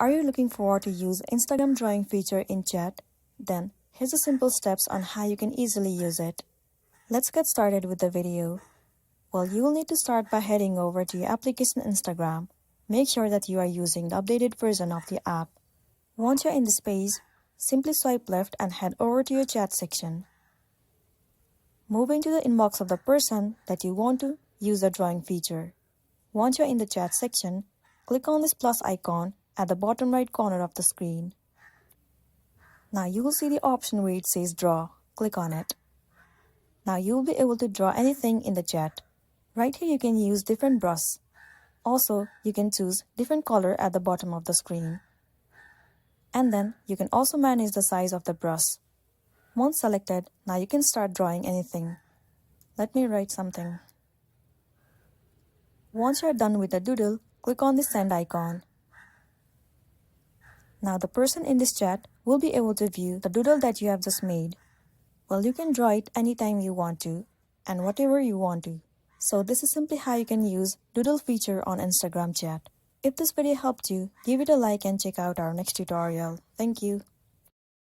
Are you looking forward to use Instagram drawing feature in chat? Then here's the simple steps on how you can easily use it. Let's get started with the video. Well, you will need to start by heading over to your application Instagram. Make sure that you are using the updated version of the app. Once you're in this page, simply swipe left and head over to your chat section. Moving to the inbox of the person that you want to use the drawing feature. Once you're in the chat section, click on this plus icon at the bottom right corner of the screen. Now you will see the option where it says draw. Click on it. Now you will be able to draw anything in the chat. Right here you can use different brushes. Also, you can choose different color at the bottom of the screen. And then you can also manage the size of the brush. Once selected, now you can start drawing anything. Let me write something. Once you're done with the doodle, click on the send icon. Now the person in this chat will be able to view the doodle that you have just made. Well, you can draw it anytime you want to and whatever you want to. So this is simply how you can use Doodle feature on Instagram chat. If this video helped you, give it a like and check out our next tutorial. Thank you.